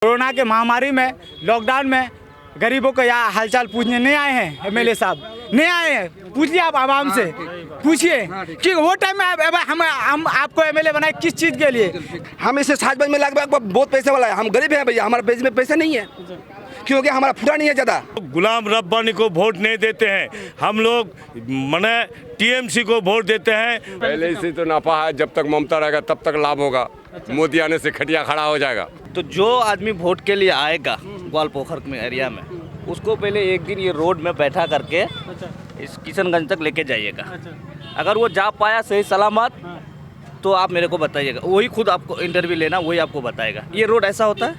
Corona के महामारी में, लॉकडाउन में गरीबों को यहाँ हालचाल पूछने नहीं आए हैं। एमएलए साहब नहीं आए हैं। पूछिए आप आवाम से, पूछिए कि वो टाइम में हम आपको एमएलए बनाए किस चीज़ के लिए? हम इसे साज में लगभग बहुत पैसे वाला है, हम गरीब हैं भैया, हमारे पेज में पैसे नहीं है क्योंकि हमारा फुटा नहीं है ज़्यादा। गुलाम रब्बानी को वोट नहीं देते हैं हम लोग, मने टीएमसी को वोट देते हैं। पहले से तो नापा है, जब तक ममता रहेगा तब तक लाभ होगा, मोदी आने से खटिया खड़ा हो जाएगा। तो जो आदमी वोट के लिए आएगा ग्वालपोखर में एरिया में, उसको पहले एक दिन ये रोड में बैठा करके इस किशनगंज तक लेके जाइएगा। अगर वो जा पाया सही सलामत तो आप मेरे को बताइएगा, वही खुद आपको इंटरव्यू लेना, वही आपको बताएगा ये रोड ऐसा होता है।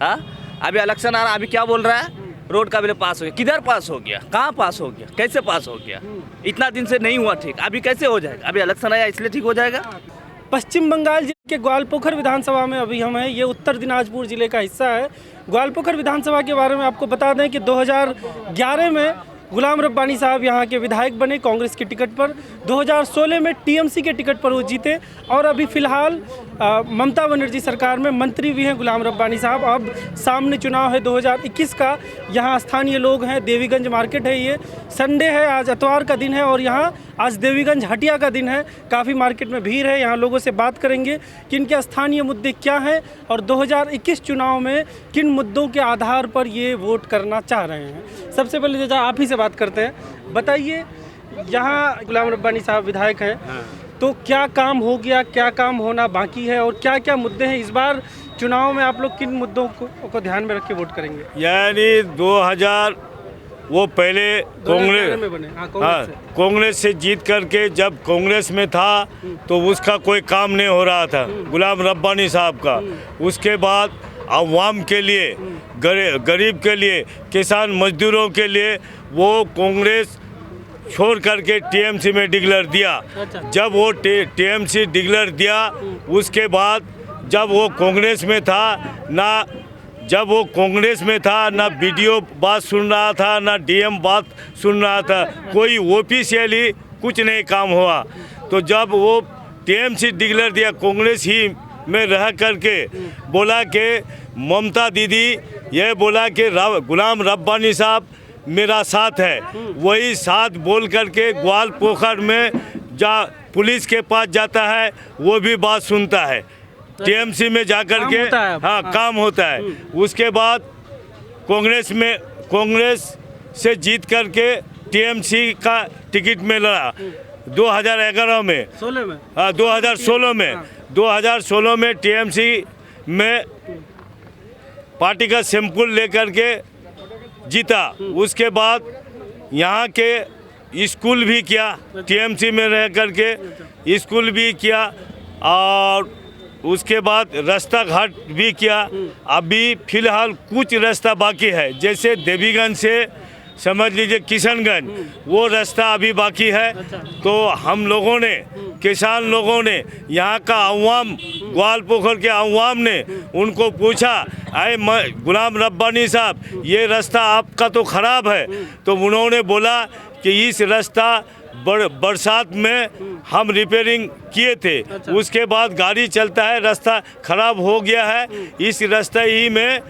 हाँ, अभी इलेक्शन आ रहा है, अभी क्या बोल रहा है, रोड का बिल पास हो गया। किधर पास हो गया, कहाँ पास हो गया, कैसे पास हो गया? इतना दिन से नहीं हुआ ठीक, अभी कैसे हो जाएगा? अभी इलेक्शन आया इसलिए ठीक हो जाएगा। पश्चिम बंगाल जिले के ग्वालपोखर विधानसभा में अभी हम हैं। ये उत्तर दिनाजपुर जिले का हिस्सा है। ग्वालपोखर विधानसभा के बारे में आपको बता दें कि 2011 में गुलाम रब्बानी साहब यहाँ के विधायक बने कांग्रेस की टिकट पर। 2016 में टीएमसी के टिकट पर वो जीते और अभी फ़िलहाल ममता बनर्जी सरकार में मंत्री भी हैं गुलाम रब्बानी साहब। अब सामने चुनाव है 2021 का। यहाँ स्थानीय लोग हैं, देवीगंज मार्केट है, ये संडे है, आज इतवार का दिन है और यहाँ आज देवीगंज हटिया का दिन है। काफ़ी मार्केट में भीड़ है। यहाँ लोगों से बात करेंगे कि इनके स्थानीय मुद्दे क्या हैं और 2021 चुनाव में किन मुद्दों के आधार पर ये वोट करना चाह रहे हैं। सबसे पहले चाचा आप ही से बात करते हैं। बताइए, यहाँ गुलाम रब्बानी साहब विधायक हैं, तो क्या काम हो गया, क्या काम होना बाकी है और क्या क्या मुद्दे हैं? इस बार चुनाव में आप लोग किन मुद्दों को ध्यान में रख के वोट करेंगे? यानी 2000 वो पहले कांग्रेस से जीत करके जब कांग्रेस में था तो उसका कोई काम नहीं हो रहा था गुलाम रब्बानी साहब का। उसके बाद अवाम के लिए, गरीब के लिए, किसान मजदूरों के लिए वो कांग्रेस छोड़ करके टीएमसी में डिक्लेयर दिया। जब वो टीएमसी डिक्लेयर दिया, उसके बाद जब वो कांग्रेस में था ना वीडियो बात सुन रहा था, ना डीएम बात सुन रहा था, कोई ऑफिशियली कुछ नहीं काम हुआ। तो जब वो टीएमसी डिक्लेयर दिया, कांग्रेस ही में रह करके बोला कि ममता दीदी ये बोला कि गुलाम रब्बानी साहब मेरा साथ है, वही साथ बोल करके ग्वालपोखर में जा पुलिस के पास जाता है, वो भी बात सुनता है। टीएमसी में जाकर के काम होता है। उसके बाद कांग्रेस से जीत करके टीएमसी का टिकट में लड़ा 2011 में, 2016 में टीएमसी में पार्टी का सैंपल लेकर के जीता। उसके बाद यहाँ के स्कूल भी किया, टीएमसी में रह करके स्कूल भी किया और उसके बाद रास्ता घाट भी किया। अभी फ़िलहाल कुछ रास्ता बाकी है, जैसे देवीगंज से समझ लीजिए किशनगंज, वो रास्ता अभी बाकी है। तो हम लोगों ने, किसान लोगों ने, यहाँ का अवाम, ग्वालपोखर के अवाम ने उनको पूछा, अरे गुलाम रब्बानी साहब ये रास्ता आपका तो ख़राब है। तो उन्होंने बोला कि इस रास्ता बरसात में हम रिपेयरिंग किए थे, उसके बाद गाड़ी चलता है, रास्ता ख़राब हो गया है, इस रास्ते ही में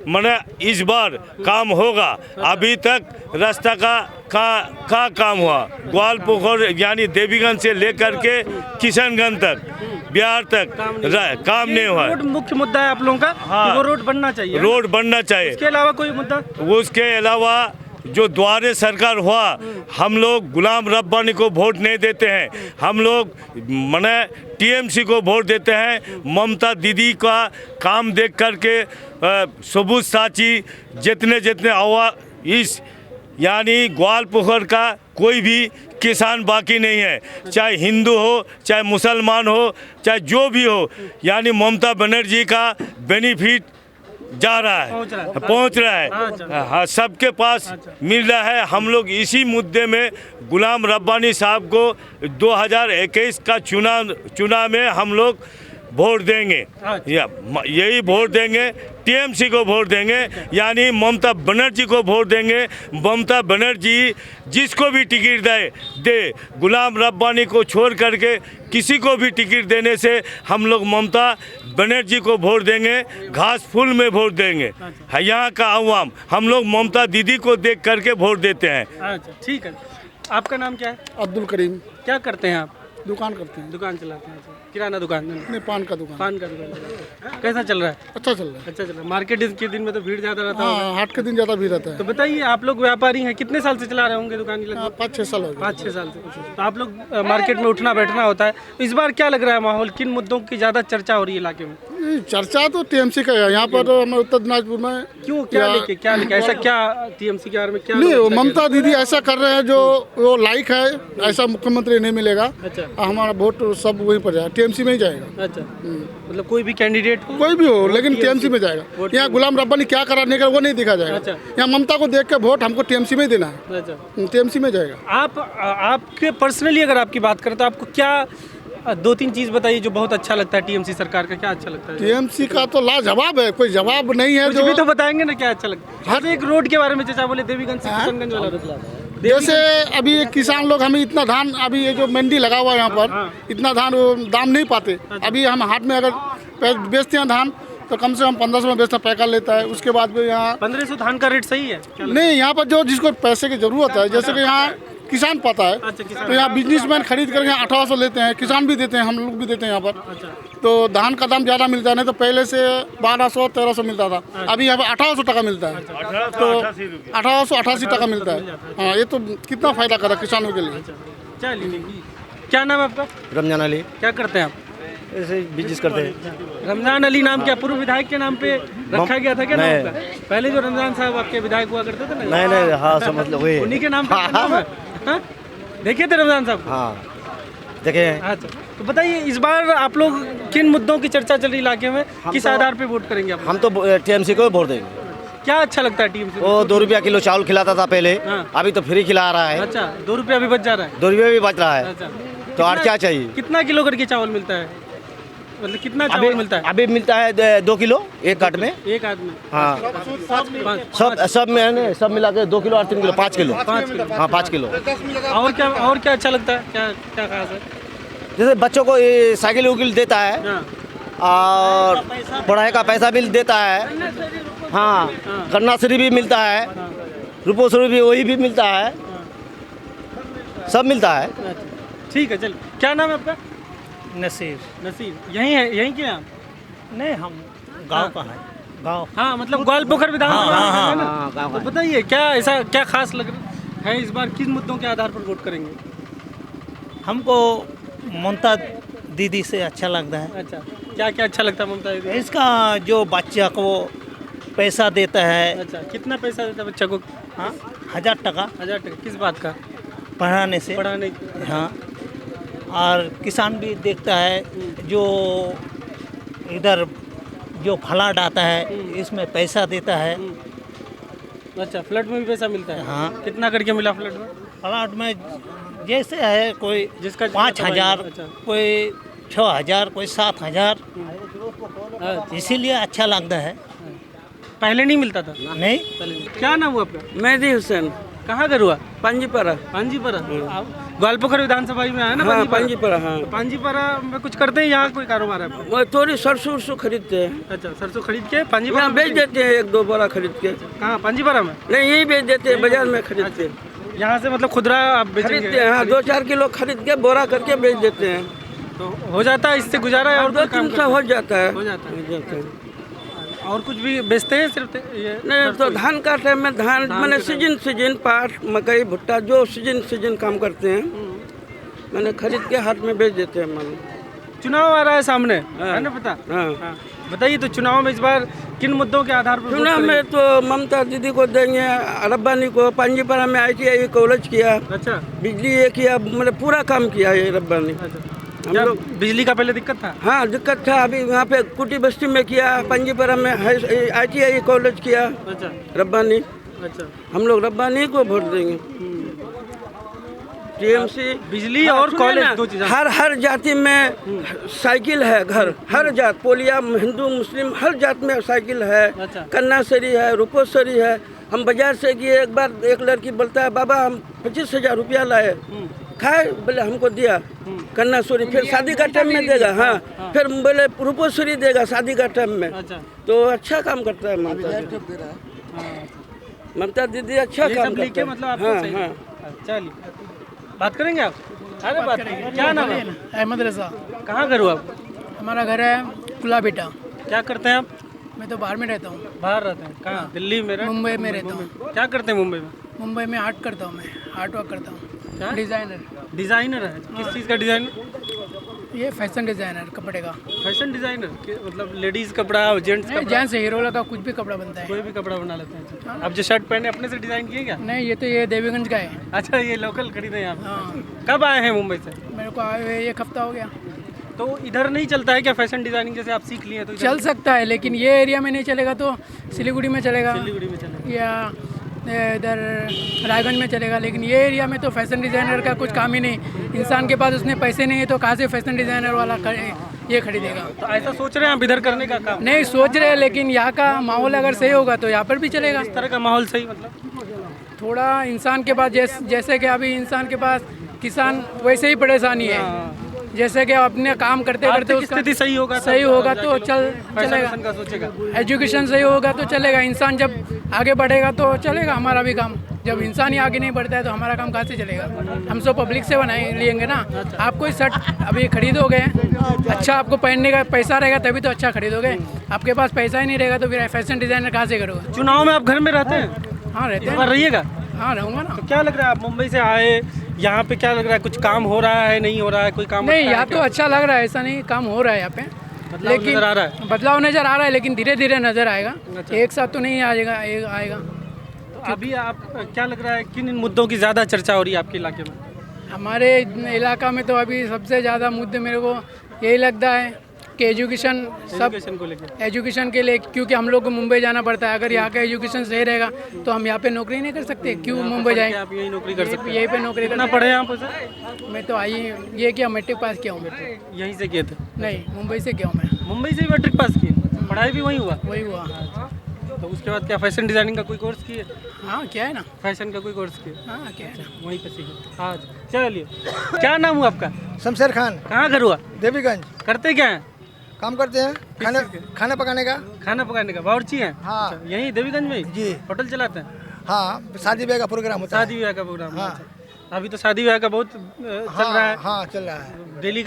मने इस बार काम होगा। अभी तक रास्ता का काम हुआ, ग्वालपोखर यानी देवीगंज से लेकर के किशनगंज तक, बिहार तक काम नहीं हुआ। रोड मुख्य मुद्दा है आप लोगों का। वो रोड बनना चाहिए, रोड बनना चाहिए। इसके अलावा कोई मुद्दा? उसके अलावा जो द्वारे सरकार हुआ, हम लोग गुलाम रब्बानी को वोट नहीं देते हैं, हम लोग मने टीएमसी को वोट देते हैं। ममता दीदी का काम देख करके सबूत साची जितने इस यानी ग्वालपोखर का कोई भी किसान बाकी नहीं है, चाहे हिंदू हो, चाहे मुसलमान हो, चाहे जो भी हो, यानी ममता बनर्जी का बेनिफिट जा रहा है, पहुंच रहा है। हाँ, सबके पास मिल रहा है। हम लोग इसी मुद्दे में गुलाम रब्बानी साहब को 2021 का चुनाव में हम लोग वोट देंगे, या यही वोट देंगे, टीएमसी को वोट देंगे, यानी ममता बनर्जी को वोट देंगे। ममता बनर्जी जिसको भी टिकट दे, गुलाम रब्बानी को छोड़ करके किसी को भी टिकट देने से हम लोग ममता बनर्जी को वोट देंगे, घास फूल में वोट देंगे। यहाँ का अवाम हम लोग ममता दीदी को देख करके वोट देते हैं। अच्छा, ठीक है। आपका नाम क्या है? अब्दुल करीम। क्या करते हैं आप? दुकान करते हैं। दुकान चलाते हैं। अच्छा, किराना दुकान? नहीं, पान का दुकान। पान का दुकान। कैसा चल रहा है? अच्छा चल रहा है। अच्छा चल रहा है। मार्केट के दिन में तो भीड़ ज़्यादा रहता है। हाँ, हाट के दिन ज़्यादा भीड़ रहता है। तो बताइए, आप लोग व्यापारी हैं, कितने साल से चला रहे होंगे दुकान? 5-6 साल हो गए। 5-6 साल से। तो आप लोग मार्केट में उठना बैठना होता है, तो इस बार क्या लग रहा है माहौल? किन मुद्दों की ज़्यादा चर्चा हो रही है इलाके में? चर्चा तो टीएमसी का है यहाँ पर। हमारे उत्तर दिनाजपुर में क्यों, क्या लेके ऐसा क्या टीएमसी के बारे में क्या? नहीं, वो ममता दीदी ऐसा कर रहे हैं जो वो लाइक है, ऐसा मुख्यमंत्री नहीं मिलेगा। अच्छा, हमारा वोट सब वहीं पर जाएगा, टीएमसी में ही जाएगा। अच्छा, मतलब कोई भी कैंडिडेट हो, कोई भी हो, लेकिन टीएमसी में जाएगा। यहाँ गुलाम रब्बानी क्या करा नहीं करा वो नहीं दिखा जाएगा। अच्छा। यहाँ ममता को देख के वोट हमको टीएमसी में ही देना है। अच्छा, टीएमसी में जाएगा। आपके पर्सनली अगर आपकी बात करें तो आपको क्या 2-3 चीज़ बताइए जो बहुत अच्छा लगता है टीएमसी सरकार का? क्या अच्छा लगता है? टीएमसी का तो लाजवाब है, कोई जवाब नहीं है। कुछ भी तो बताएंगे ना, क्या अच्छा लगता है? हर एक रोड के बारे में चाचा बोले, देवीगंज से किशनगंज वाला रोड। जैसे अभी किसान लोग हमें इतना धान, अभी ये जो मंडी लगा हुआ है यहाँ पर, इतना धान दाम नहीं पाते। अभी हम हाट में अगर बेचते हैं धान तो कम से कम 1500 में बेचना पैका लेता है। उसके बाद भी यहाँ 1500 धान का रेट सही है? नहीं, यहाँ पर जो जिसको पैसे की जरूरत है, जैसे कि यहाँ किसान पाता है, अच्छा, किसान। तो यहाँ बिजनेसमैन खरीद करके 1800 लेते हैं, किसान भी देते हैं, हम लोग भी देते हैं यहाँ पर। अच्छा, तो धान का दाम ज़्यादा मिलता है, नहीं तो पहले से 1200-1300 मिलता था, अभी यहाँ पर 1800 टका मिलता है। तो 1888 टका मिलता है। हाँ, ये तो कितना फायदा करा किसानों के लिए। चलिए। क्या नाम है आपका? रमजान अली। क्या करते हैं आप? ऐसे बिजनेस करते हैं। रमजान अली नाम क्या पूर्व विधायक के नाम पे रखा गया था क्या नाम आपका? पहले जो रमजान साहब आपके विधायक हुआ करते थे ना? नहीं, हाँ, समझ लो वही। उन्हीं के नाम पे नाम है? हाँ? देखे थे रमजान साहब? हाँ, देखे। अच्छा, तो बताइए, इस बार आप लोग किन मुद्दों की चर्चा चल रही इलाके में, किस आधार पे वोट करेंगे आप? हम तो टीएमसी को वोट देंगे। क्या अच्छा लगता है टीएमसी? वो 2 रुपया किलो चावल खिलाता था पहले, हाँ। अभी तो फ्री खिला रहा है। अच्छा, 2 रुपया भी बच जा रहा है? 2 रुपया भी बच रहा है। अच्छा, तो और क्या चाहिए? कितना किलो करके चावल मिलता है? मतलब कितना चावल मिलता है? अभी मिलता है 2 किलो एक कार्ड में। एक आदमी? हाँ, पाँच। सब मिला के 2 किलो और 3 किलो 5 किलो। 5 किलो? हाँ, 5 किलो। और क्या अच्छा लगता है? क्या क्या खास है? जैसे बच्चों को ये साइकिल उकिल देता है, हाँ। और पढ़ाई का पैसा भी देता है। हाँ, कन्याश्री भी मिलता है, रूपोश्री भी वही भी मिलता है, सब मिलता है। ठीक है, चल। क्या नाम है आपका? नसीर। नसीर। यहीं के आप? नहीं, हम गांव का है। गांव। हाँ, मतलब ग्वालपोखर विधानसभा हाँ, है ना? तो बताइए, क्या ऐसा क्या खास लग रहा है इस बार? किन मुद्दों के आधार पर वोट करेंगे? हमको ममता दीदी से अच्छा लगता है। अच्छा, क्या क्या अच्छा लगता है ममता दीदी? इसका जो बच्चा को पैसा देता है। अच्छा, कितना पैसा देता है बच्चा को? हाँ, 1000 टका। 1000 टका? किस बात का? पढ़ाने से। पढ़ाने। हाँ, और किसान भी देखता है, जो इधर जो फ्लड आता है इसमें पैसा देता है। अच्छा, फ्लड में भी पैसा मिलता है? हाँ। कितना करके मिला फ्लड में? फ्लड में जैसे है, कोई जिसका 5000, अच्छा। कोई 6000, कोई 7000, अच्छा। इसीलिए अच्छा लगता है। पहले नहीं मिलता था? नहीं। क्या नाम हुआ आपका? मेहदी हुसैन। कहाँ घर हुआ? पांजीपरा। पांजीपरा? ग्वालपोखर विधानसभा में आया ना? हाँ, पांजीपरा। हाँ, तो पांजीपरा में कुछ करते हैं? यहाँ कोई कारोबार है? वो थोड़ी सरसों उरसों खरीदते हैं। अच्छा, सरसों खरीद के पांजीपरा यहाँ बेच देते हैं, 1-2 बोरा खरीद के। कहाँ, पांजीपरा में? नहीं, यही बेच देते हैं, बाजार में खरीद के। यहाँ से मतलब खुदरा आप बेचेंगे? खरीदते हैं, हाँ, 2-4 किलो खरीद के बोरा करके बेच देते हैं। तो हो जाता है इससे गुजारा? और 2-300 हो जाता है। हो जाता है। और कुछ भी बेचते हैं सिर्फ ये? नहीं, तो धान का टाइम में धान मैंने सीजन पाट मकई भुट्टा जो सीजन काम करते हैं, मैंने खरीद के हाथ में बेच देते हैं। मान चुनाव आ रहा है सामने, है ना पता? हाँ। बताइए, तो चुनाव में इस बार किन मुद्दों के आधार पर? चुनाव में तो ममता दीदी को देंगे, रब्बानी को। पांजीपरा में ITI कॉलेज किया। अच्छा, बिजली ये किया, मतलब पूरा काम किया है रब्बानी। हम लोग बिजली का पहले दिक्कत था? हाँ, दिक्कत था। अभी वहाँ पे कुटी बस्ती में किया, पांजीपरा में ITI कॉलेज किया। अच्छा, रब्बानी। अच्छा, हम लोग रब्बानी को वोट देंगे। टीएमसी बिजली और कॉलेज दो चीज़ें। हर जाति में साइकिल है, घर हर जात, पोलिया हिंदू मुस्लिम हर जात में साइकिल है। अच्छा। कन्याश्री है, रूपोश्वरी है। हम बाजार से गए एक बार, एक लड़की बोलता है बाबा हम 25,000 रुपया लाए, खाए, बोले हमको दिया कन्याश्री, फिर शादी का टाइम में देगा। हाँ, फिर बोले रूपोश्वरी देगा शादी का टाइम में। अच्छा। तो अच्छा काम करता है ममता दीदी। ममता दीदी अच्छा ये काम सब लिखे करता है। मतलब आपको हाँ, सही। हाँ। चलिए बात करेंगे आप। अरे बात करेंगे। क्या नाम है? अहमद रजा। कहाँ घर हो आप? हमारा घर है कुला बेटा। क्या करते हैं आप? मैं तो बाहर में रहता हूँ। बाहर रहते हैं? कहाँ? दिल्ली में? मुंबई में रहता हूँ। क्या करते हैं मुंबई में? मुंबई में आर्ट करता हूँ, मैं आर्ट वर्क करता क्या? हूँ। डिज़ाइनर। डिज़ाइनर है? किस चीज़ का डिज़ाइनर? ये फैशन डिज़ाइनर कपड़े का। फैशन डिज़ाइनर मतलब लेडीज़ कपड़ा, जेंट्स कपड़ा? जेंट्स हीरो का कुछ भी कपड़ा बनता है। कोई भी कपड़ा बना लेते हैं। आप जो शर्ट पहने अपने से डिज़ाइन किए क्या? नहीं, ये तो ये देवीगंज का है। अच्छा, ये लोकल खरीदे हैं आप? हाँ। कब आए हैं मुंबई से? मेरे को आए हुए 1 हफ्ता हो गया। तो इधर नहीं चलता है क्या फैशन डिज़ाइनिंग? जैसे आप सीख लिए तो इधर चल सकता है, लेकिन ये एरिया में नहीं चलेगा तो सिलीगुड़ी में चलेगा, सिलीगुड़ी में चलेगा या इधर रायगंज में चलेगा। लेकिन ये एरिया में तो फैशन डिज़ाइनर का कुछ काम ही नहीं। इंसान के पास उसने पैसे नहीं है तो कहाँ से फैशन डिज़ाइनर वाला ये खरीदेगा। तो ऐसा सोच रहे हैं आप इधर करने का काम? नहीं सोच रहे हैं, लेकिन यहाँ का माहौल अगर सही होगा तो यहाँ पर भी चलेगा। इस तरह का माहौल सही मतलब थोड़ा इंसान के पास जैसे कि अभी इंसान के पास किसान वैसे ही परेशानी है। जैसे कि अपने काम करते करते आर्थिक स्थिति सही होगा तो चलेगा। का सोचेगा। एजुकेशन सही होगा तो चलेगा। इंसान जब आगे बढ़ेगा तो चलेगा हमारा भी काम। जब इंसान ही आगे नहीं बढ़ता है तो हमारा काम कहाँ से चलेगा? हम सब पब्लिक से बनाए लेंगे ना। आप कोई शर्ट अभी खरीदोगे, अच्छा आपको पहनने का पैसा रहेगा तभी तो अच्छा खरीदोगे। आपके पास पैसा ही नहीं रहेगा तो फिर फैशन डिज़ाइनर कहाँ से करोगे? चुनाव में आप घर में रहते हैं? हाँ रहते हैं। रहिएगा? हाँ रहूँगा ना। तो क्या लग रहा है आप मुंबई से आए, यहाँ पे क्या लग रहा है? कुछ काम हो रहा है, नहीं हो रहा है? कोई काम नहीं, यहाँ तो अच्छा लग रहा है, ऐसा नहीं, काम हो रहा है यहाँ पे, लेकिन नजर आ रहा है। बदलाव नज़र आ रहा है, लेकिन धीरे धीरे नज़र आएगा। एक साथ तो नहीं आएगा। तो अभी आप क्या लग रहा है किन मुद्दों की ज़्यादा चर्चा हो रही है आपके इलाके में? हमारे इलाका में तो अभी सबसे ज़्यादा मुद्दे मेरे को यही लगता है कि एजुकेशन को लेकर, एजुकेशन के लिए, क्योंकि हम लोग को मुंबई जाना पड़ता है। अगर यहाँ का एजुकेशन सही रहेगा तो हम यहाँ पे नौकरी नहीं कर सकते। क्यों मुंबई जाएं? आप यही नौकरी कर सकते हैं? यहीं पे नौकरी कितना पढ़े यहाँ पर? मैं तो ये किया, मैट्रिक पास किया हूँ। यहीं से किए थे? नहीं, मुंबई से किया हूँ मैं। मुंबई से मैट्रिक पास किए? पढ़ाई भी वहीं हुआ? वही हुआ। तो उसके बाद क्या फैशन डिज़ाइनिंग का कोई कोर्स किए? हाँ किया है ना। फैशन का कोई कोर्स किए? हाँ किया है ना। वहीं पे सीखे। हाँ चलिए। क्या नाम हुआ आपका? शमशेर खान। कहाँ घर हुआ? देवीगंज। करते क्या हैं? काम करते हैं, खाना पकाने का। खाना पकाने का बावर्ची हैं? हाँ। अच्छा, यहीं देवीगंज में जी। होटल चलाते हैं? हाँ, शादी ब्याह का प्रोग्राम होता है। शादी ब्याह का प्रोग्राम। हाँ। अच्छा। अभी तो शादी ब्याह का बहुत चल रहा है। हाँ चल रहा है। डेली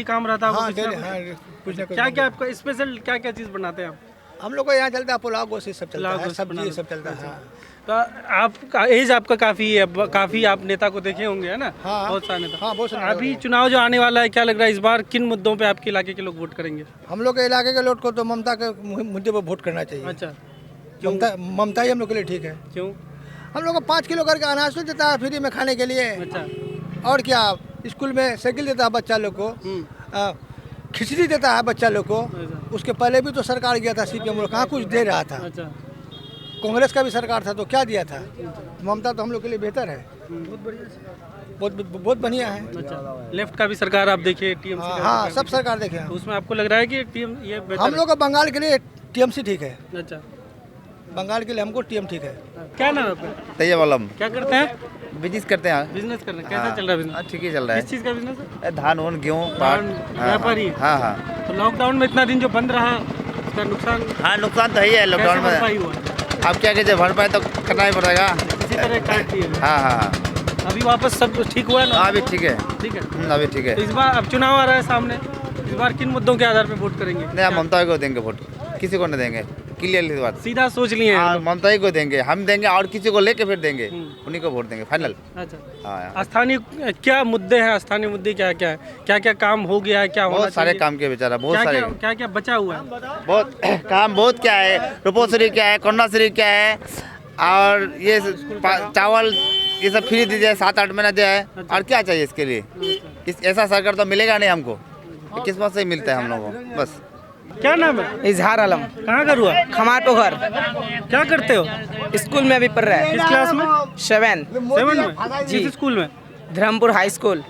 काम रहता है? हाँ, डेली, हाँ, कुछ ना कुछ। क्या क्या आपका स्पेशल क्या क्या चीज़ बनाते हैं आप? हम लोग को यहाँ चलता है पुलाव गोश्त सब चलता है, सब्जी सब चलता है। तो आपका एज आपका काफ़ी है, काफ़ी आप नेता को देखे होंगे है ना? हाँ, बहुत सारे नेता। हाँ, बहुत सारे। अभी चुनाव जो आने वाला है, क्या लग रहा है इस बार किन मुद्दों पे आपके इलाके के लोग वोट करेंगे? हम लोग के इलाके के लोग को तो ममता के मुद्दे पर वोट करना चाहिए। अच्छा, ममता ही हम लोग के लिए ठीक है। क्यों? हम लोग को 5 किलो करके अनाज तो देता है फ्री में खाने के लिए। अच्छा। और क्या, स्कूल में साइकिल देता है बच्चा लोग को, खिचड़ी देता है बच्चा लोग को। उसके पहले भी तो सरकार गया था, CPM कहाँ कुछ दे रहा था। अच्छा। कांग्रेस का भी सरकार था तो क्या दिया था? ममता तो हम लोग के लिए बेहतर है, बहुत बढ़िया है। अच्छा। लेफ्ट का भी सरकार आप देखिए, TMC का। हाँ, सब सरकार देखे। तो उसमें आपको लग रहा है कि ये बेहतर हम लोग को बंगाल के लिए TMC ठीक है। अच्छा, बंगाल के लिए हमको TM ठीक है। क्या नाम है आपका? तैयब आलम। क्या करते हैं? बिजनेस करते हैं। बिजनेस कर रहे हैं? कैसा चल रहा है बिजनेस? ठीक ही चल रहा है। किस चीज़ का बिजनेस है? धान उन गेहूँ व्यापारी। हाँ हाँ। तो लॉकडाउन में इतना दिन जो बंद रहा उसका नुकसान? हाँ, नुकसान तो ही है लॉकडाउन में। अब क्या कीजिए, भरपाई तो करना ही पड़ेगा। इसी तरह काट दिए। हाँ हाँ। अभी वापस सब ठीक हुआ ना? अभी ठीक है। ठीक है, अभी ठीक है। तो इस बार अब चुनाव आ रहा है सामने, इस बार किन मुद्दों के आधार पर वोट करेंगे? नहीं, हम ममता को देंगे वोट, किसी को नहीं देंगे। क्लियरली बात, सीधा सोच लिए हैं। हाँ, ममता ही को देंगे, हम देंगे और किसी को लेके फिर देंगे, उन्हीं को वोट देंगे फाइनल। अच्छा। हाँ, स्थानीय क्या मुद्दे हैं? स्थानीय मुद्दे क्या क्या है? क्या क्या काम हो गया है? क्या बहुत सारे काम किए बेचारा, बहुत सारे। क्या क्या बचा हुआ है? बहुत काम, बहुत क्या है, रूपोश्री क्या है, कन्याश्री क्या है, और ये चावल ये सब फ्री दीजिए, 7-8 महीना दिया है। और क्या चाहिए इसके लिए? ऐसा सरकार तो मिलेगा नहीं हमको, किस्मत से ही मिलता है हम लोगों को बस। क्या नाम है? इजहार आलम। कहाँ घर हुआ? खमार पोखर। क्या करते हो? स्कूल में अभी पढ़ रहा है। किस क्लास में? 7 में? जी। किस स्कूल में? Dharampur high school.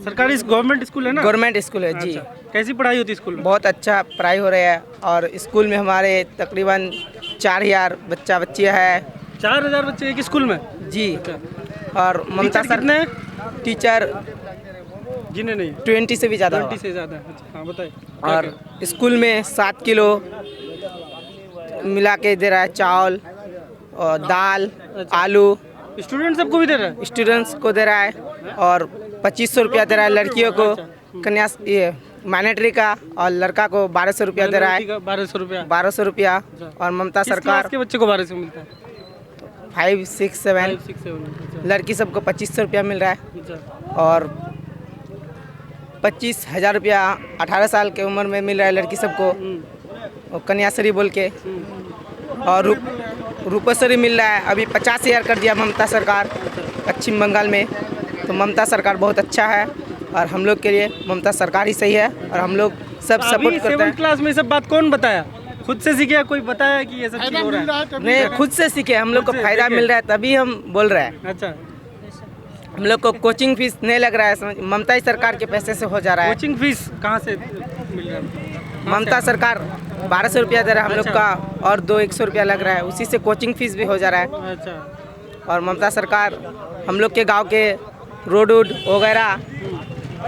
सरकारी गवर्नमेंट स्कूल है ना? गवर्नमेंट स्कूल है जी। कैसी पढ़ाई होती है स्कूल में? बहुत अच्छा पढ़ाई हो रहा है और स्कूल में हमारे तकरीबन 4000 बच्चियाँ है। 4000 बच्चे एक स्कूल में? जी। और ममता सर ने टीचर जिन्हें नहीं 20 से भी ज़्यादा। 20 से ज़्यादा। अच्छा, हाँ बताइए। और स्कूल में 7 किलो मिला के दे रहा है चावल और दाल, आलू। स्टूडेंट सबको भी दे रहा है? स्टूडेंट्स को दे रहा है और 2500 रुपया दे रहा है लड़कियों को कन्या ये मैनेटरी का, और लड़का को 1200 रुपया दे रहा है। 1200 रुपया। और ममता सरकार के बच्चे को 1200 मिलता है? 5, 6, 7। लड़की सबको 2500 रुपया मिल रहा है और 25,000 रुपया 18 साल के उम्र में मिल रहा है लड़की सबको, और कन्याश्री बोल के। और रूपश्री मिल रहा है। अभी 50,000 कर दिया ममता सरकार पश्चिम बंगाल में। तो ममता सरकार बहुत अच्छा है और हम लोग के लिए ममता सरकार ही सही है और हम लोग सब सपोर्ट करते हैं। 7th क्लास में सब बात कौन बताया? खुद से सीखे? कोई बताया कि ये सब चीज़ हो रहा है? नहीं, खुद से सीखे। हम लोग को फायदा मिल रहा है तभी हम बोल रहे हैं। अच्छा। हम लोग को कोचिंग फीस नहीं लग रहा है, ममता ही सरकार के पैसे से हो जा रहा है। कोचिंग फीस कहाँ से मिल रहा है? ममता सरकार 1200 रुपया दे रहा है हम लोग का और 200 रुपया लग रहा है, उसी से कोचिंग फीस भी हो जा रहा है। अच्छा। और ममता सरकार हम लोग के गांव के रोड वगैरह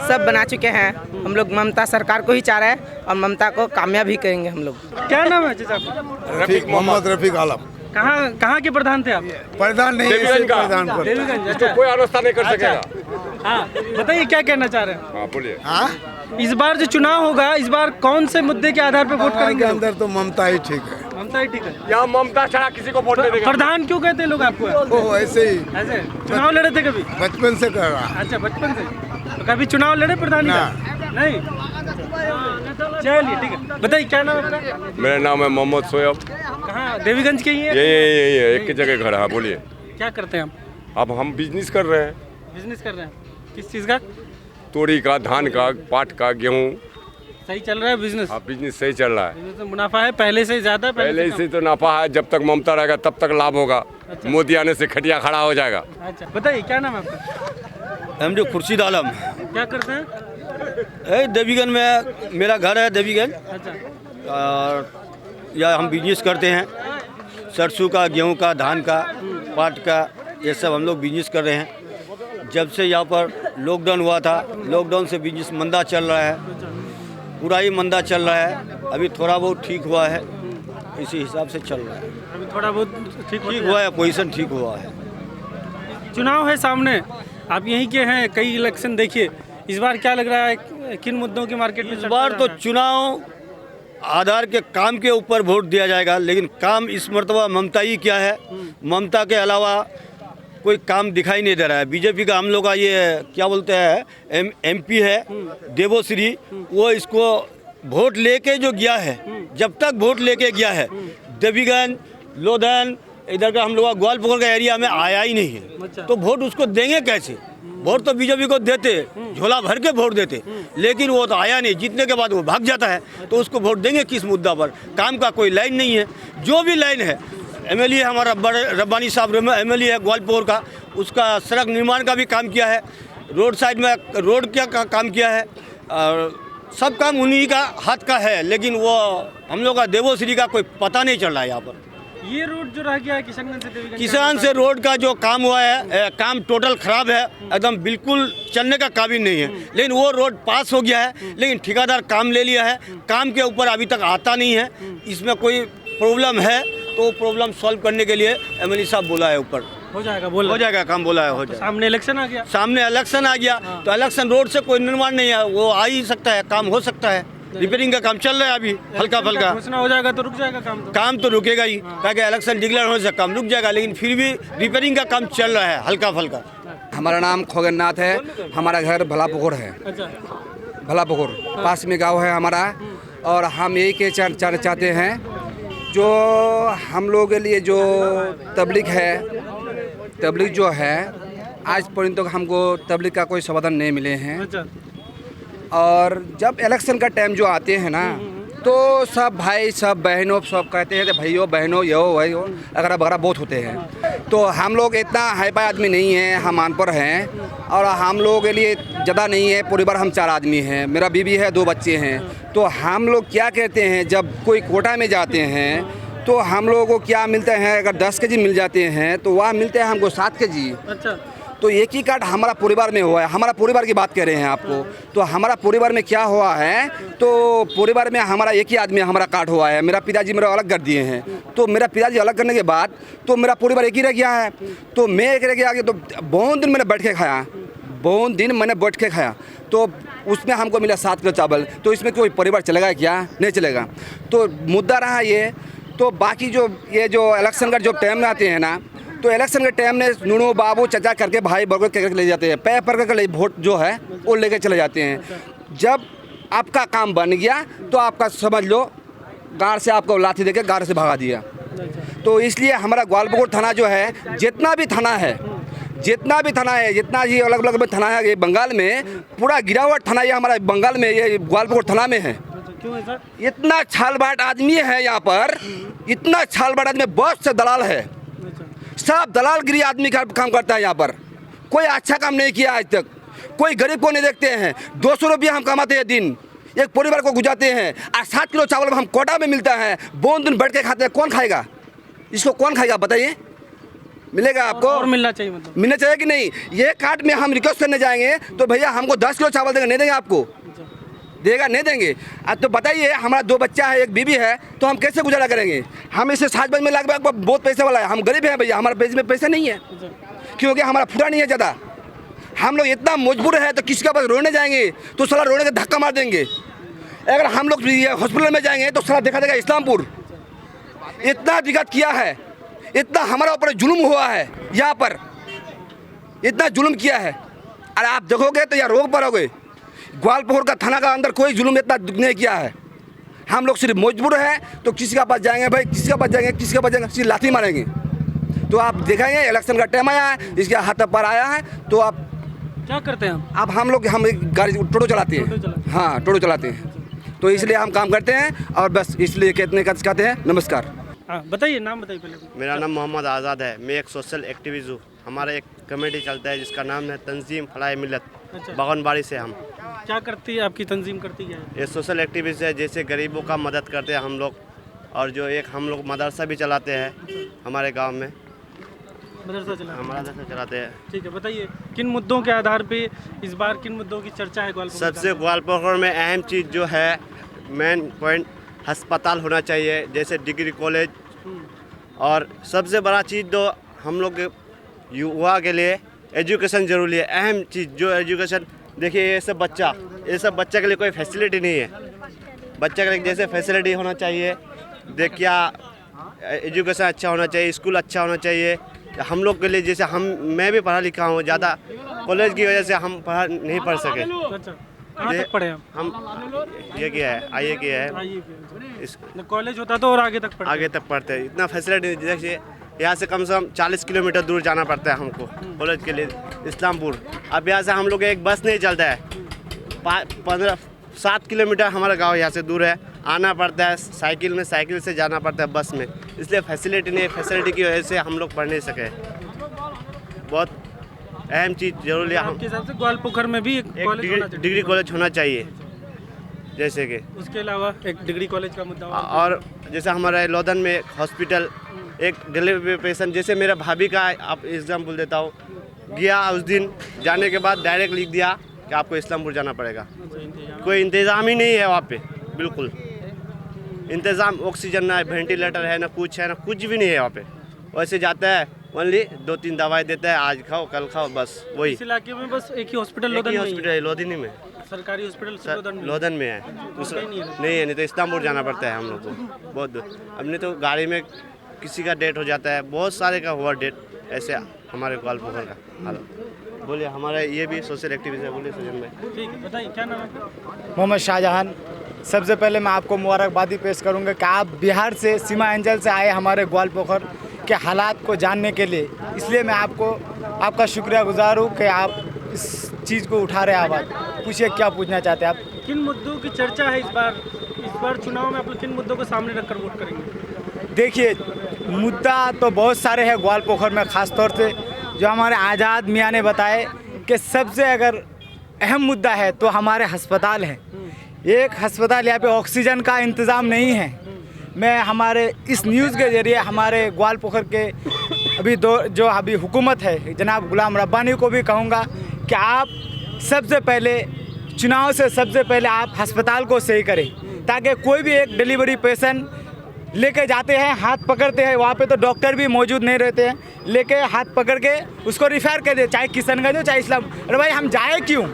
सब बना चुके हैं। हम लोग ममता सरकार को ही चाह रहे हैं और ममता को कामयाब भी करेंगे हम लोग। क्या नाम है चाचा? मोहम्मद रफीक आलम। कहाँ के प्रधान थे आप? प्रधान नहीं, देवीगंज। अच्छा, कोई अवस्था नहीं कर सकेगा। हाँ बताइए क्या कहना चाह रहे हैं? हाँ बोलिए। इस बार जो चुनाव होगा, इस बार कौन से मुद्दे के आधार पर वोट करेंगे? अंदर तो ममता ही ठीक है। ममता ही ठीक है। यहाँ ममता छड़ा किसी को वोट नहीं देगा। प्रधान क्यों कहते हैं लोग आपको? वो ऐसे ही। ऐसे चुनाव लड़े थे कभी? बचपन से कर रहा। अच्छा, बचपन से। तो कभी चुनाव लड़े प्रधान का? नहीं। चलिए ठीक है। बताइए क्या नाम है आपका? मेरा नाम है मोहम्मद सोयब। कहाँ? देवीगंज के ही है? यही एक ही जगह घर है। बोलिए क्या करते हैं हम? अब हम बिजनेस कर रहे हैं। बिजनेस कर रहे हैं? किस चीज़ का? तोरी का, धान का, पाट का, गेहूँ। सही चल रहा है बिजनेस? हाँ बिजनेस सही चल रहा है। बिजनेस में मुनाफा है पहले से ज़्यादा? पहले से तो नाफा है। जब तक ममता रहेगा तब तक लाभ होगा। अच्छा। मोदी आने से खटिया खड़ा हो जाएगा। अच्छा बताइए क्या नाम है आपका? हम जो खुर्शीद आलम। क्या करते हैं? देवीगंज में मेरा घर है देवीगंज। अच्छा। और या हम बिजनेस करते हैं सरसों का, गेहूं का, धान का, पाट का, ये सब हम लोग बिजनेस कर रहे हैं। जब से यहाँ पर लॉकडाउन हुआ था, लॉकडाउन से बिजनेस मंदा चल रहा है, पूरा ही मंदा चल रहा है। अभी थोड़ा बहुत ठीक हुआ है, इसी हिसाब से चल रहा है। अभी थोड़ा बहुत ठीक हुआ है, पोजीशन ठीक हुआ है। चुनाव है सामने, आप यहीं के हैं, कई इलेक्शन देखिए, इस बार क्या लग रहा है किन मुद्दों की मार्केट में? इस बार तो चुनाव आधार के काम के ऊपर वोट दिया जाएगा, लेकिन काम इस मर्तबा ममता ही क्या है। ममता के अलावा कोई काम दिखाई नहीं दे रहा है। बीजेपी का हम लोग का ये क्या बोलते हैं एमपी है देवोश्री, वो इसको वोट लेके जो गया है, जब तक वोट लेके गया है देवीगंज, लोधन, इधर का हम लोग ग्वालपोखर का एरिया में आया ही नहीं है। तो वोट उसको देंगे कैसे? वोट तो बीजेपी को देते, झोला भर के वोट देते, लेकिन वो तो आया नहीं। जीतने के बाद वो भाग जाता है, तो उसको वोट देंगे किस मुद्दा पर? काम का कोई लाइन नहीं है। जो भी लाइन है, एमएलए हमारा बड़े रब्बानी साहब एमएलए है ग्वालपोखर का, उसका सड़क निर्माण का भी काम किया है, रोड साइड में रोड का काम किया है, और सब काम उन्हीं का हाथ का है। लेकिन वो हम लोग का देवोश्री का कोई पता नहीं चल रहा है यहाँ पर। ये रोड जो रह गया है किशनगंज से देवीगंज, किसान से रोड का जो काम हुआ है, काम टोटल खराब है, एकदम बिल्कुल चलने का काबिल नहीं है। लेकिन वो रोड पास हो गया है, लेकिन ठेकेदार काम ले लिया है, काम के ऊपर अभी तक आता नहीं है। इसमें कोई प्रॉब्लम है तो प्रॉब्लम सॉल्व करने के लिए एमएलए साहब बोला है ऊपर। हो जाएगा, बोला हो जाएगा, काम बोला है, हो जाएगा। सामने इलेक्शन आ गया, सामने इलेक्शन आ गया, तो इलेक्शन रोड से कोई निर्माण नहीं है, वो आ ही सकता है, काम हो सकता है। रिपेयरिंग का काम चल रहा है अभी हल्का फल्का। घोषणा हो जाएगा तो रुक जाएगा काम? काम तो रुकेगा ही, ताकि इलेक्शन डिक्लेयर होने से काम रुक जाएगा, लेकिन फिर भी रिपेयरिंग का काम चल रहा है हल्का फल्का। हमारा नाम खोगननाथ है, हमारा घर भलापुकुर है। भलापुकुर पास में गांव है हमारा, और हम यही के चाहते हैं जो हम लोगों के लिए जो तबलीग है, तबलीग जो है आज पर्यंत तक हमको तबलीग का कोई समाधान नहीं मिले हैं। और जब इलेक्शन का टाइम जो आते हैं ना, तो सब भाई सब बहनों सब कहते हैं कि भाइयों बहनों यो भाई अगैरह वगैरह बहुत होते हैं। तो हम लोग इतना हाई फाई आदमी नहीं हैं, हम अनपढ़ हैं और हम लोगों के लिए ज़्यादा नहीं है। परिवार हम 4 आदमी हैं, मेरा बीवी है, 2 बच्चे हैं। तो हम लोग क्या कहते हैं, जब कोई कोटा में जाते हैं तो हम लोगों को क्या मिलते हैं, अगर 10 केजी मिल जाते हैं तो वहाँ मिलते हैं हमको 7 केजी। अच्छा, तो एक ही कार्ड हमारा परिवार में हुआ है। हमारा परिवार की बात कर रहे हैं आपको, तो हमारा परिवार में क्या हुआ है, तो परिवार में हमारा एक ही आदमी हमारा कार्ड हुआ है। मेरा पिताजी मेरा अलग कर दिए हैं, तो मेरा पिताजी अलग करने के बाद तो मेरा परिवार एक ही रह गया है। तो मैं एक रह गया कि तो बहुत दिन मैंने बैठ के खाया, बहुत दिन मैंने बैठ के खाया, तो उसमें हमको मिला 7 किलो चावल। तो इसमें कोई परिवार चलेगा क्या? नहीं चलेगा। तो मुद्दा रहा ये। तो बाकी जो ये जो इलेक्शन का जो टाइम आते हैं ना, तो इलेक्शन के टाइम में नूनू बाबू चचा करके भाई बरगद करके ले जाते हैं, पैर पर करके वोट जो है वो लेके चले जाते हैं। जब आपका काम बन गया तो आपका समझ लो गाड़ से आपको लाठी देके गाड़ से भगा दिया। तो इसलिए हमारा ग्वालपोखर थाना जो है, जितना भी थाना है, जितना ही अलग अलग में थाना है ये बंगाल में, पूरा गिरावट थाना ये हमारा बंगाल में ये ग्वालपोखर थाना में है। क्यों है सर? इतना छालबाट आदमी है यहाँ पर, इतना छालबाट आदमी, बहुत से दलाल है, सब दलालगिरी आदमी का काम करता है यहाँ पर। कोई अच्छा काम नहीं किया आज तक, कोई गरीब को नहीं देखते हैं। 200 रुपया हम कमाते हैं दिन, एक परिवार को गुजारते हैं, और 7 किलो चावल हम कोटा में मिलता है, बहुत दिन बैठ के खाते हैं। कौन खाएगा इसको? कौन खाएगा बताइए? मिलेगा आपको? और मिलना चाहिए, मतलब मिलना चाहिए कि नहीं? ये कार्ड में हम रिक्वेस्ट करने जाएंगे तो भैया हमको 10 किलो चावल देंगे, नहीं देंगे आपको? देगा? नहीं देंगे। अब तो बताइए, हमारा 2 बच्चा है, एक बीवी है, तो हम कैसे गुजारा करेंगे? हम इसे 7 बजे में लगभग बहुत पैसे वाला है, हम गरीब हैं भैया, हमारे पेज में पैसे नहीं है, क्योंकि हमारा फुटा नहीं है ज़्यादा। हम लोग इतना मजबूर है तो किसी के पास रोने जाएंगे तो साला रोने का धक्का मार देंगे। अगर हम लोग हॉस्पिटल में जाएंगे तो साला देखा देगा इस्लामपुर। इतना दिक्कत किया है, इतना हमारा ऊपर जुल्म हुआ है, यहाँ पर इतना जुल्म किया है। अरे आप देखोगे तो यार रोक पाओगे, ग्वालपोखर का थाना का अंदर कोई जुल्म इतना नहीं किया है। हम लोग सिर्फ मजबूर है तो किसी के पास जाएंगे भाई, किसी के पास जाएंगे सिर्फ लाठी मारेंगे। तो आप देखेंगे इलेक्शन का टाइम आया है, इसके हाथ पर आया है, तो आप क्या करते हैं? अब हम एक गाड़ी टोटो चलाते हैं, हाँ टोटो चलाते हैं, तो इसलिए हम काम करते हैं और बस इसलिए कहते हैं। नमस्कार। हाँ बताइए, नाम बताइए पहले। मेरा नाम मोहम्मद आज़ाद है, मैं एक सोशल एक्टिविस्ट हूँ। हमारा एक कमेटी चलता है जिसका नाम है तंजीम फलाह मिलत, बागनबाड़ी से। हम क्या करती है आपकी तंजीम? करती है ये सोशल एक्टिविस्ट है, जैसे गरीबों का मदद करते हैं हम लोग, और जो एक हम लोग मदरसा भी चलाते हैं हमारे गांव में, मदरसा चलाते हैं। ठीक है, बताइए किन मुद्दों के आधार पे इस बार किन मुद्दों की चर्चा है ग्वालपोखर? सबसे ग्वालपोखर में अहम चीज़ जो है, मेन पॉइंट, अस्पताल होना चाहिए, जैसे डिग्री कॉलेज, और सबसे बड़ा चीज़ तो हम लोग युवा के लिए एजुकेशन ज़रूरी है। अहम चीज़ जो एजुकेशन, देखिए ये सब बच्चा के लिए कोई फैसिलिटी नहीं है। बच्चा के लिए जैसे फैसिलिटी होना चाहिए, देखिए एजुकेशन अच्छा होना चाहिए, स्कूल अच्छा होना चाहिए। हम लोग के लिए जैसे मैं भी पढ़ा लिखा हूँ, ज़्यादा कॉलेज की वजह से हम नहीं पढ़ सके। कहाँ तक पढ़े हम? ये किया है, आईए किया है। कॉलेज होता तो और आगे तक पढ़ते हैं। इतना फैसिलिटी, जैसे यहाँ से कम 40 किलोमीटर दूर जाना पड़ता है हमको कॉलेज के लिए, इस्लामपुर। अब यहाँ से हम लोग एक बस नहीं चलता है, 7 किलोमीटर हमारा गांव यहाँ से दूर है, आना पड़ता है साइकिल से जाना पड़ता है बस में। इसलिए फैसिलिटी नहीं, फैसिलिटी की वजह से हम लोग पढ़ नहीं सके। बहुत अहम चीज़ जरूरी है। आपके हिसाब से ग्वालपोखर में भी एक डिग्री कॉलेज होना चाहिए, जैसे कि उसके अलावा एक डिग्री कॉलेज का मुद्दा, और जैसे हमारा लोधन में हॉस्पिटल, एक डिलीवरी पेशेंट, जैसे मेरा भाभी का आप एग्जाम्पल देता हूँ, गया उस दिन, जाने के बाद डायरेक्ट लिख दिया कि आपको इस्लामपुर जाना पड़ेगा। कोई इंतज़ाम ही नहीं है वहाँ पे, बिल्कुल इंतज़ाम, ऑक्सीजन ना, वेंटिलेटर है ना, कुछ भी नहीं है वहाँ पे। वैसे जाता है, ओनली 2-3 दवाई देता है, आज खाओ कल खाओ, बस वही। इस इलाके में बस एक ही हॉस्पिटल लोधनी में, सरकारी हॉस्पिटल लोधन में है, नहीं तो इस्लामपुर जाना पड़ता है हम लोग को, बहुत दूर। हमने तो गाड़ी में किसी का डेट हो जाता है, बहुत सारे का हुआ डेट, ऐसे हमारे ग्वालपोखर का हालत। बोलिए, हमारा ये भी सोशल एक्टिविस्ट है। बोलिए सुजन भाई। ठीक है, बताइए क्या नाम है? मोहम्मद शाहजहान। सबसे पहले मैं आपको मुबारकबादी पेश करूंगा कि आप बिहार से सीमा अंचल से आए हमारे ग्वालपोखर के हालात को जानने के लिए, इसलिए मैं आपका शुक्रिया गुजार हूँ कि आप इस चीज़ को उठा रहे हैं आवाज़। पूछिए क्या पूछना चाहते हैं आप? किन मुद्दों की चर्चा है इस बार चुनाव में? आप किन मुद्दों को सामने रखकर वोट करेंगे? देखिए, मुद्दा तो बहुत सारे हैं ग्वालपोखर में, ख़ास तौर से जो हमारे आज़ाद मियाँ ने बताए कि सबसे अगर अहम मुद्दा है तो हमारे अस्पताल हैं। एक अस्पताल यहाँ पे ऑक्सीजन का इंतज़ाम नहीं है। मैं हमारे इस न्यूज़ के ज़रिए हमारे ग्वालपोखर के जो अभी हुकूमत है जनाब गुलाम रब्बानी को भी कहूँगा कि आप सबसे पहले चुनाव से सबसे पहले आप अस्पताल को सही करें, ताकि कोई भी एक डिलीवरी पेशेंट लेके जाते हैं, हाथ पकड़ते हैं, वहाँ पे तो डॉक्टर भी मौजूद नहीं रहते हैं, लेके हाथ पकड़ के उसको रिफ़र कर दे, चाहे किशनगंज हो चाहे इस्लाम। अरे भाई हम जाए क्यों?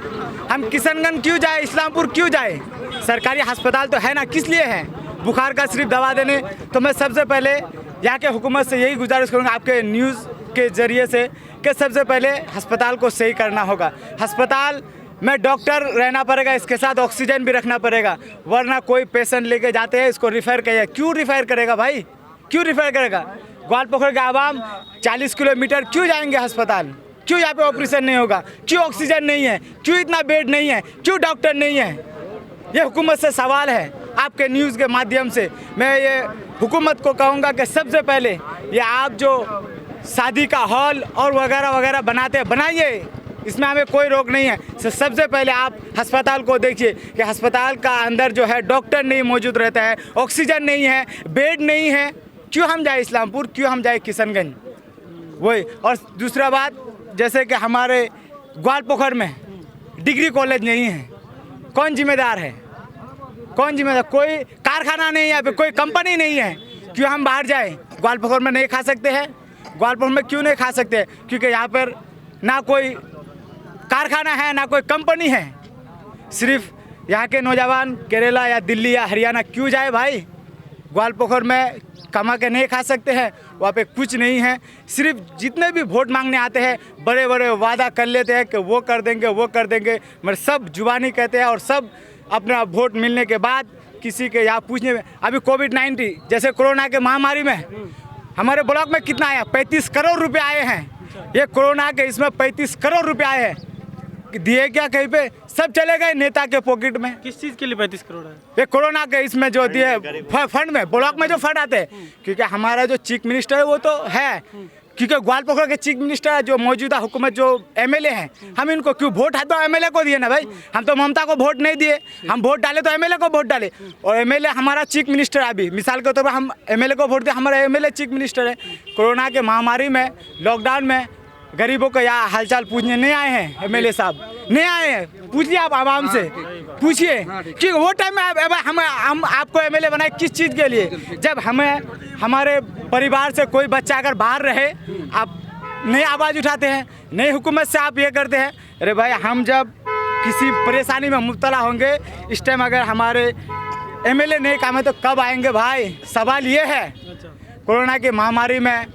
हम किशनगंज क्यों जाए, इस्लामपुर क्यों जाए? सरकारी अस्पताल तो है ना, किस लिए है? बुखार का सिर्फ दवा देने। तो मैं सबसे पहले यहाँ के हुकूमत से यही गुजारिश करूँगा आपके न्यूज़ के ज़रिए से कि सबसे पहले अस्पताल को सही करना होगा। अस्पताल में डॉक्टर रहना पड़ेगा, इसके साथ ऑक्सीजन भी रखना पड़ेगा, वरना कोई पेशेंट लेके जाते हैं इसको रिफ़र करिए। क्यों रिफ़र करेगा भाई, क्यों रिफ़र करेगा? ग्वालपोखर के आवाम 40 किलोमीटर क्यों जाएंगे अस्पताल? क्यों यहाँ पे ऑपरेशन नहीं होगा? क्यों ऑक्सीजन नहीं है? क्यों इतना बेड नहीं है? क्यों डॉक्टर नहीं है? ये हुकूमत से सवाल है। आपके न्यूज़ के माध्यम से मैं ये हुकूमत को कहूँगा कि सबसे पहले ये आप जो शादी का हॉल और वगैरह वगैरह बनाते हैं, बनाइए, इसमें हमें कोई रोक नहीं है। सबसे पहले आप अस्पताल को देखिए कि अस्पताल का अंदर जो है डॉक्टर नहीं मौजूद रहता है, ऑक्सीजन नहीं है, बेड नहीं है। क्यों हम जाए इस्लामपुर, क्यों हम जाए किशनगंज? वही। और दूसरा बात, जैसे कि हमारे ग्वालपोखर में डिग्री कॉलेज नहीं है, कौन जिम्मेदार है? कौन जिम्मेदार? कोई कारखाना नहीं है यहाँ पे, कोई कंपनी नहीं है। क्यों हम बाहर जाए? ग्वालपोखर में नहीं खा सकते हैं? ग्वालपोखर में क्यों नहीं खा सकते? क्योंकि यहाँ पर ना कोई कारखाना है ना कोई कंपनी है। सिर्फ यहाँ के नौजवान केरला या दिल्ली या हरियाणा क्यों जाए भाई? ग्वालपोखर में कमा के नहीं खा सकते हैं? वहाँ पे कुछ नहीं है। सिर्फ जितने भी वोट मांगने आते हैं बड़े बड़े वादा कर लेते हैं कि वो कर देंगे वो कर देंगे, मगर सब जुबानी कहते हैं और सब अपना वोट मिलने के बाद किसी के यहाँ पूछने में। अभी कोविड-19 जैसे कोरोना के महामारी में हमारे ब्लॉक में कितना आया? 35 करोड़ रुपए आए हैं। ये कोरोना के इसमें 35 करोड़ रुपए आए हैं, दिए क्या कहीं पे? सब चले गए नेता के पॉकेट में। किस चीज़ के लिए 35 करोड़ है? ये कोरोना के इसमें जो दिए फंड में, ब्लॉक में जो फंड आते हैं, क्योंकि हमारा जो चीफ मिनिस्टर है वो तो है, क्योंकि ग्वालपोखर के चीफ मिनिस्टर जो मौजूदा हुकूमत जो एमएलए हैं, हम इनको क्यों वोट तो एमएलए को दिए ना भाई। हम तो ममता को वोट नहीं दिए, हम वोट डाले तो एमएलए को वोट डाले। और एमएलए हमारा चीफ मिनिस्टर, अभी मिसाल के तौर पर हम एमएलए को वोट दिए, हमारा एमएलए चीफ मिनिस्टर है। कोरोना के महामारी में, लॉकडाउन में गरीबों को यहाँ हालचाल पूछने नहीं आए हैं एमएलए साहब, नहीं आए हैं। पूछिए आप आवाम से, पूछिए कि वो टाइम में हम आपको एमएलए बनाए किस चीज़ के लिए? जब हमें हमारे परिवार से कोई बच्चा अगर बाहर रहे, आप नई आवाज़ उठाते हैं, नई हुकूमत से आप ये करते हैं। अरे भाई, हम जब किसी परेशानी में मुब्तला होंगे, इस टाइम अगर हमारे एमएलए नहीं काम है तो कब आएंगे भाई? सवाल ये है। कोरोना की महामारी में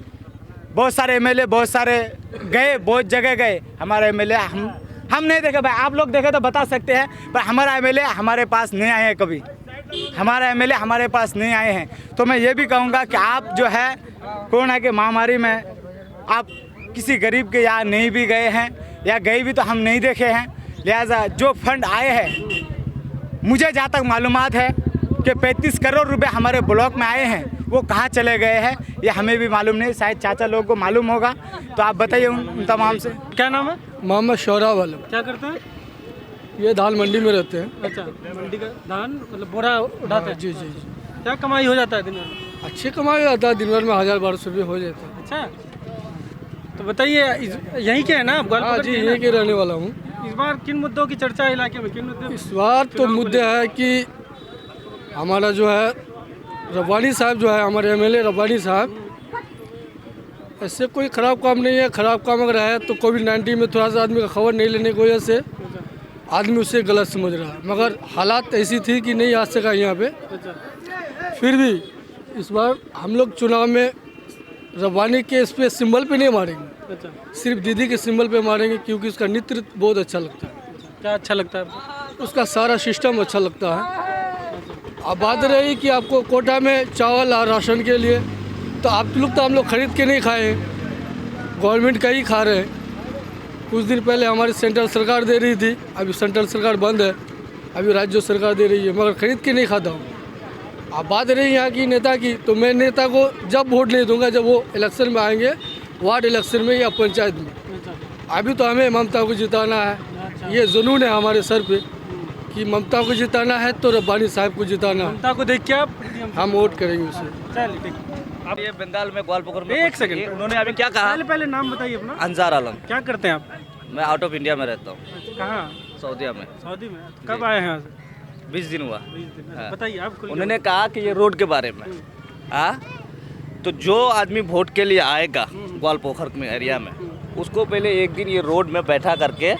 बहुत सारे एमएलए बहुत सारे गए, बहुत जगह गए। हमारे एमएलए हम नहीं देखे भाई, आप लोग देखे तो बता सकते हैं, पर हमारा एमएलए हमारे पास नहीं आए हैं कभी। हमारा एमएलए हमारे पास नहीं आए हैं। तो मैं ये भी कहूँगा कि आप जो है कोरोना के महामारी में आप किसी गरीब के यहाँ नहीं भी गए हैं, या गए भी तो हम नहीं देखे हैं। लिहाजा जो फंड आए हैं, मुझे जहाँ तक मालूमात है कि 35 करोड़ रुपए हमारे ब्लॉक में आए हैं, वो कहाँ चले गए हैं ये हमें भी मालूम नहीं, शायद चाचा लोगों को मालूम होगा। तो आप बताइए उन तमाम से। क्या नाम है? मोहम्मद शौरा वाले। क्या करते हैं? ये धान मंडी में रहते हैं। अच्छा, मंडी का धान मतलब बोरा उठाते हैं? जी जी जी। क्या कमाई हो जाता है दिन भर? अच्छी कमाई होता है, दिन भर में 1000-1200 रुपये हो जाता है। अच्छा, तो बताइए यहीं के है ना आप? हाँ जी, यहीं के रहने वाला हूँ। इस बार किन मुद्दों की चर्चा है इलाके में? किन मुद्दे? इस बार तो मुद्दे है कि हमारा जो है रब्बानी साहब जो है, हमारे एमएलए रब्बानी साहब, ऐसे कोई ख़राब काम नहीं है। ख़राब काम अगर है तो कोविड-19 में थोड़ा सा आदमी का खबर नहीं लेने की वजह से आदमी उसे गलत समझ रहा है, मगर हालात ऐसी थी कि नहीं आ सका यहाँ पे। फिर भी इस बार हम लोग चुनाव में रब्बानी के इस पे सिंबल पे नहीं मारेंगे, सिर्फ दीदी के सिंबल पे मारेंगे, क्योंकि उसका नेतृत्व बहुत अच्छा लगता है। क्या अच्छा लगता है? उसका सारा सिस्टम अच्छा लगता है। अब बात रही कि आपको कोटा में चावल और राशन के लिए, तो आप लोग तो हम लोग खरीद के नहीं खाए, गवर्नमेंट का ही खा रहे हैं। कुछ दिन पहले हमारी सेंट्रल सरकार दे रही थी, अभी सेंट्रल सरकार बंद है, अभी राज्य सरकार दे रही है, मगर खरीद के नहीं खाता हूँ। अब बात रही यहाँ की नेता की, तो मैं नेता को जब वोट नहीं दूंगा जब वो इलेक्शन में आएंगे, वार्ड इलेक्शन में या पंचायत में। अभी तो हमें ममता को जिताना है, ये जुनून है हमारे सर पे कि ममता को जिताना है तो रब्बानी साहब को जिताना है। ममता को देख के आप हम वोट करेंगे उसे। चलिए ठीक। अब ये बंगाल में ग्वालपोखर में एक सेकंड, उन्होंने अभी क्या कहा? पहले नाम बताइए अपना। अंजार आलम। क्या करते हैं आप? मैं आउट ऑफ इंडिया में रहता हूँ। कहाँ? सऊदीया में। सऊदी में? कब आए हैं यहाँ से? 20 दिन हुआ। हाँ। बताइए आप। उन्होंने कहा कि ये रोड के बारे में तो जो आदमी वोट के लिए आएगा ग्वालपोखर में एरिया में, उसको पहले एक दिन ये रोड में बैठा करके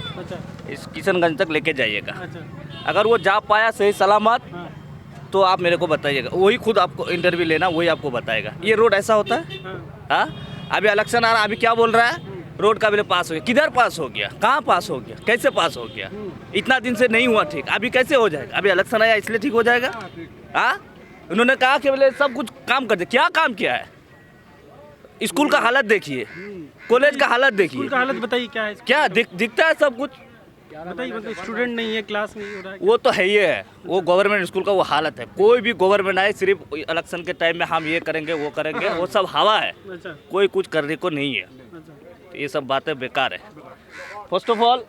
इस किशनगंज तक लेके जाइएगा। अगर वो जा पाया सही सलामत तो आप मेरे को बताइएगा, वही खुद आपको इंटरव्यू लेना, वही आपको बताएगा ये रोड ऐसा होता है। हाँ, अभी इलेक्शन आ रहा है, अभी क्या बोल रहा है? रोड का बिल पास हो गया। किधर पास हो गया? कहाँ पास हो गया? कैसे पास हो गया? इतना दिन से नहीं हुआ ठीक, अभी कैसे हो जाएगा? अभी इलेक्शन आया इसलिए ठीक हो जाएगा? हाँ, उन्होंने कहा कि बोले सब कुछ काम कर दे। क्या काम किया है? स्कूल का हालत देखिए, कॉलेज का हालत देखिए। स्कूल का हालत बताइए क्या है? क्या दिखता है? सब कुछ बताइए। मतलब स्टूडेंट नहीं है, क्लास नहीं हो रहा है। वो तो है ही है, वो गवर्नमेंट स्कूल का वो हालत है। कोई भी गवर्नमेंट आए सिर्फ इलेक्शन के टाइम में हम ये करेंगे वो करेंगे, वो सब हवा है। कोई कुछ करने को नहीं है। तो ये सब बातें बेकार है। फर्स्ट ऑफ ऑल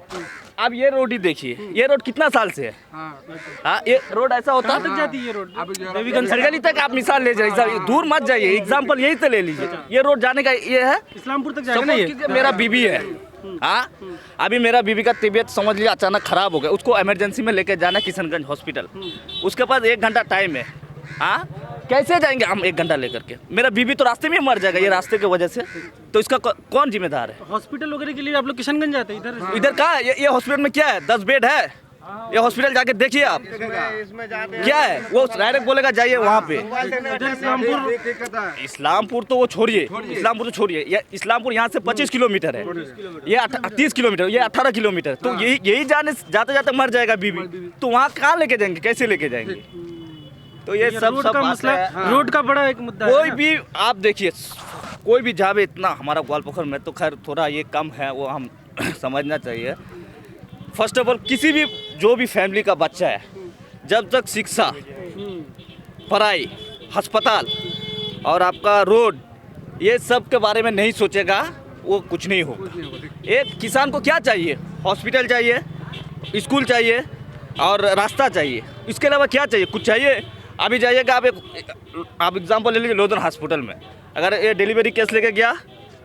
अब ये रोड ही देखिए, ये रोड कितना साल से है? हाँ, ये रोड ऐसा होता है? तक जाती है ये रोड? सरगली तक आप मिसाल ले जाइए, दूर मत जाइए, एग्जाम्पल यही तो ले लीजिए। ये रोड जाने का ये है, इस्लामपुर तक जाएगा। मेरा बीबी है, हाँ, अभी मेरा बीबी का तबीयत समझ लिया अचानक खराब हो गया, उसको इमरजेंसी में लेके जाना किशनगंज हॉस्पिटल। उसके पास 1 घंटा टाइम है। हाँ, कैसे जाएंगे हम 1 घंटा लेकर के? मेरा बीबी तो रास्ते में मर जाएगा ये रास्ते की वजह से, तो इसका कौन जिम्मेदार है? हॉस्पिटल वगैरह के लिए आप लोग किशनगंज जाते हैं? इधर कहाँ? ये हॉस्पिटल में क्या है? 10 बेड है। ये हॉस्पिटल जाके देखिए आप क्या है। वो डायरेक्ट बोलेगा जाइए वहाँ पे। इस्लामपुर तो वो छोड़िए, इस्लामपुर तो छोड़िए, ये इस्लामपुर यहाँ से 25 किलोमीटर है, ये 30 किलोमीटर, ये 18 किलोमीटर। तो यही जाते जाते मर जाएगा बीबी, तो वहाँ कहाँ लेके जाएंगे? कैसे लेके जाएंगे? तो ये सब मसला, रोड का बड़ा एक मुद्दा है। कोई भी आप देखिए, कोई भी जावे इतना हमारा ग्वालपोखर में तो खैर थोड़ा ये कम है, वो हम समझना चाहिए। फर्स्ट ऑफ ऑल किसी भी जो भी फैमिली का बच्चा है, जब तक शिक्षा, पढ़ाई, अस्पताल और आपका रोड ये सब के बारे में नहीं सोचेगा, वो कुछ नहीं होगा। एक किसान को क्या चाहिए? हॉस्पिटल चाहिए, स्कूल चाहिए और रास्ता चाहिए। इसके अलावा क्या चाहिए? कुछ चाहिए? अभी जाइएगा आप एग्जाम्पल ले लीजिए लोधन हॉस्पिटल में, अगर ये डिलीवरी केस लेके गया,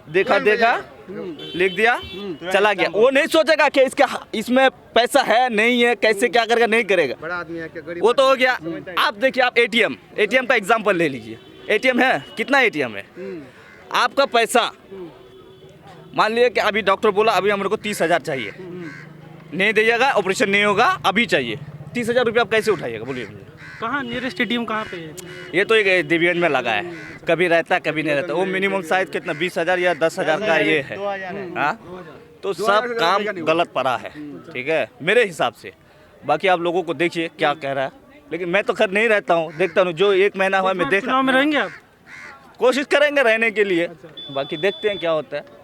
देखा लिख दिया, चला गया, वो नहीं सोचेगा कि इसमें पैसा है नहीं है, कैसे क्या करेगा, नहीं करेगा, बड़ा आदमी है क्या, वो तो हो गया। आप देखिए, आप एटीएम का एग्जाम्पल ले लीजिए। एटीएम है, कितना एटीएम है? आपका पैसा मान लिया कि अभी डॉक्टर बोला अभी हमारे को 30,000 चाहिए, नहीं दीजिएगा, ऑपरेशन नहीं होगा, अभी चाहिए 30,000 रुपये, आप कैसे उठाइएगा? बोलिए मुझे। कहाँ नियरेस्ट एटीएम कहाँ पे है? ये तो एक देवीगंज में लगा है, कभी रहता कभी नहीं रहता। वो मिनिमम शायद कितना 20,000 या 10,000 का ये है। हाँ, तो सब काम गलत पड़ा है, ठीक है मेरे हिसाब से। बाकी आप लोगों को देखिए क्या कह रहा है, लेकिन मैं तो खैर नहीं रहता हूँ, देखता हूँ जो 1 महीना हुआ मैं देखा। चुनाव में रहेंगे आप? कोशिश करेंगे रहने के लिए, बाकी देखते हैं क्या होता है।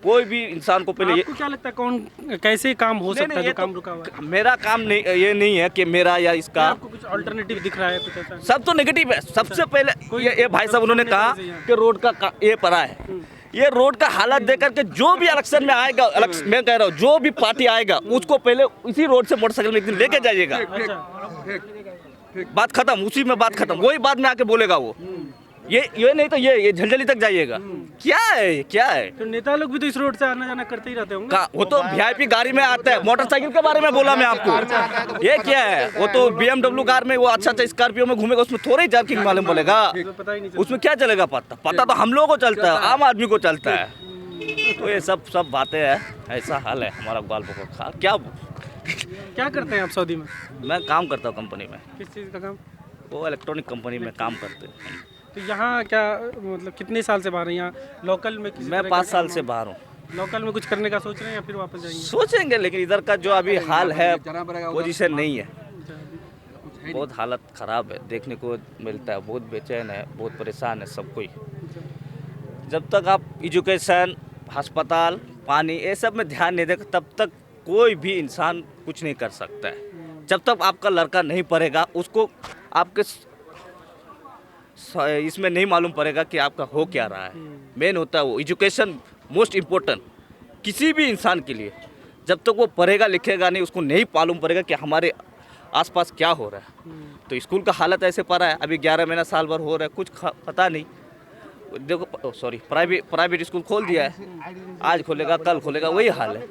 कोई भी इंसान को पहले आपको क्या लगता है कौन कैसे काम हो सकता है जो काम रुका हुआ है? मेरा काम नहीं, ये नहीं है कि मेरा या इसका। आपको कुछ अल्टरनेटिव दिख रहा है कुछ ऐसा? सब तो नेगेटिव है। सबसे पहले ये भाई साहब उन्होंने कहा कि रोड का ये पड़ा है, ये रोड का हालत देख करके जो भी इलेक्शन में आएगा, मैं कह रहा हूँ जो भी पार्टी आएगा उसको पहले इसी रोड से मोटरसाइकिल में एक दिन लेके जाइएगा, बात खत्म, उसी में बात खत्म, वही बाद में आके बोलेगा वो। ये नहीं तो ये झलझली तक जाइएगा। क्या है? तो नेता लोग भी तो इस रोड से आना जाना करते ही रहते होंगे। वो तो वीआईपी गाड़ी में आता है। मोटरसाइकिल के बारे में बोला मैं आपको। ये क्या है? वो तो BMW कार में, वो अच्छा स्कॉर्पियो में घूमेगा, उसमें थोड़ा ही जर्किंग मालूम पड़ेगा, उसमें क्या चलेगा? पता तो हम लोगों को चलता है, आम आदमी को चलता है। तो ये सब बातें हैं, ऐसा हाल है हमारा ग्वालपोखर का। क्या करते हैं आप सऊदी में? मैं काम करता हूँ कंपनी में। किस चीज़ का काम? वो इलेक्ट्रॉनिक कंपनी में काम करते हैं। तो यहाँ क्या मतलब कितने साल से बाहर हैं? यहाँ लोकल में? मैं 5 साल से बाहर हूँ। लोकल में कुछ करने का सोच रहे हैं या फिर वापस जाएंगे? सोचेंगे, लेकिन इधर का जो अभी हाल है पोजीशन नहीं है, बहुत हालत ख़राब है, देखने को मिलता है। बहुत बेचैन है, बहुत परेशान है सब कोई। जब तक आप एजुकेशन, अस्पताल, पानी ये सब में ध्यान नहीं देगा, तब तक कोई भी इंसान कुछ नहीं कर सकता है। जब तक आपका लड़का नहीं पढ़ेगा, उसको आपके इसमें नहीं मालूम पड़ेगा कि आपका हो क्या रहा है। मेन होता है वो एजुकेशन मोस्ट इम्पोर्टेंट किसी भी इंसान के लिए। जब तक वो पढ़ेगा लिखेगा नहीं, उसको नहीं मालूम पड़ेगा कि हमारे आसपास क्या हो रहा है। तो स्कूल का हालत ऐसे पड़ा है, अभी 11 महीना साल भर हो रहा है, कुछ पता नहीं। देखो सॉरी, प्राइवेट स्कूल खोल दिया है, आज खोलेगा कल खोलेगा, वही हाल है,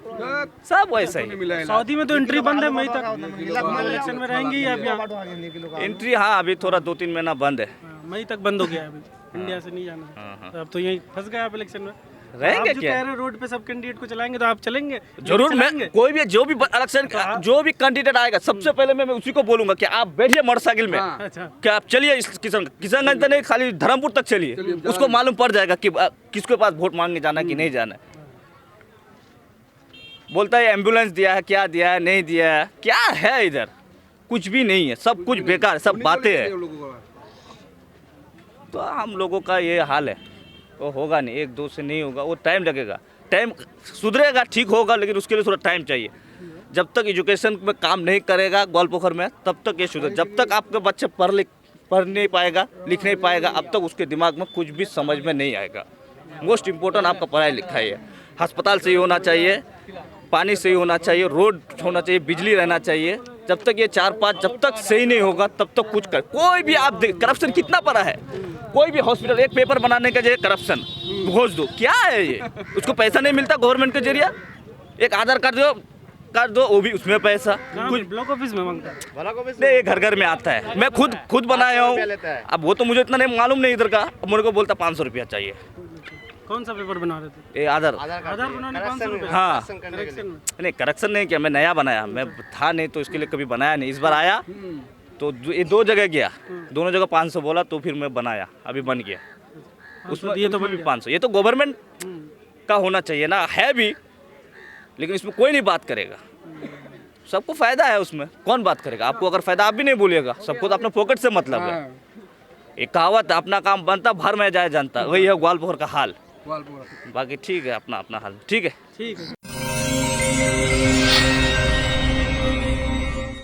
सब वैसा ही। सऊदी में तो एंट्री बंद है मई तक, इलेक्शन में रहेंगे ही आप? एंट्री हाँ अभी थोड़ा 2-3 महीना बंद है, मई तक बंद हो गया है अभी, इंडिया से नहीं जाना। तो अब तो यहीं फंस गए आप इलेक्शन में। रहेंगे आप जो कह रहे हैं रोड पे सब कैंडिडेट को चलाएंगे, तो आप चलेंगे? जरूर। मैं कोई भी जो भी इलेक्शन जो भी कैंडिडेट आएगा, सबसे पहले मैं उसी को बोलूंगा कि आप बैठिए मोटरसाइकिल में, कि आप चलिए किशनगंज तक नहीं, खाली धर्मपुर तक चलिए, उसको मालूम पड़ जाएगा कि किसके पास वोट मांगने जाना है कि नहीं जाना है। बोलता है एम्बुलेंस दिया है, क्या दिया है, नहीं दिया है, क्या है इधर? कुछ भी नहीं है, सब कुछ बेकार, सब बातें हैं। तो हम लोगों का ये हाल है, वो होगा नहीं, 1-2 से नहीं होगा, वो टाइम लगेगा, टाइम सुधरेगा, ठीक होगा, लेकिन उसके लिए थोड़ा टाइम चाहिए। जब तक एजुकेशन में काम नहीं करेगा ग्वालपोखर में, तब तक ये सुधर। जब तक आपके बच्चे पढ़ नहीं पाएगा, लिख नहीं पाएगा, अब तक उसके दिमाग में कुछ भी समझ में नहीं आएगा। मोस्ट इम्पोर्टेंट आपका पढ़ाई लिखाई है। अस्पताल सही होना चाहिए, पानी सही होना चाहिए, रोड होना चाहिए, बिजली रहना चाहिए। जब तक ये 4-5 जब तक सही नहीं होगा, तब तक कुछ कर। कोई भी आप करप्शन कितना पड़ा है, कोई भी हॉस्पिटल, एक पेपर बनाने का जो करप्शन घोष दो, क्या है ये? उसको पैसा नहीं मिलता गवर्नमेंट के जरिए। एक आधार कार्ड दो, वो भी उसमें पैसा कुछ ब्लॉक ऑफिस में मांगता है, नहीं, ये घर घर में आता है। मैं खुद बनाया हूँ, अब वो तो मुझे इतना नहीं मालूम नहीं इधर का। अब मेरे को बोलता 500 रुपया चाहिए। कौन सा पेपर बना रहे थे? ये आधार बनाने 500 रुपये? हाँ, नहीं करेक्शन नहीं किया, मैं नया बनाया, मैं था नहीं तो इसके लिए कभी बनाया नहीं। इस बार आया तो ये 2 जगह गया, दोनों जगह 500 बोला, तो फिर मैं बनाया, अभी बन गया। उसमें ये तो 500, ये तो गवर्नमेंट का होना चाहिए ना, है भी, लेकिन इसमें कोई नहीं बात करेगा। सबको फायदा है उसमें, कौन बात करेगा? आपको अगर फायदा, आप भी नहीं बोलिएगा, सबको तो अपने पॉकेट से मतलब है। एक कहावत, अपना काम बनता भर में जाए जानता, वही है ग्वालपोखर का हाल। बाकी ठीक है, अपना अपना हाल ठीक है।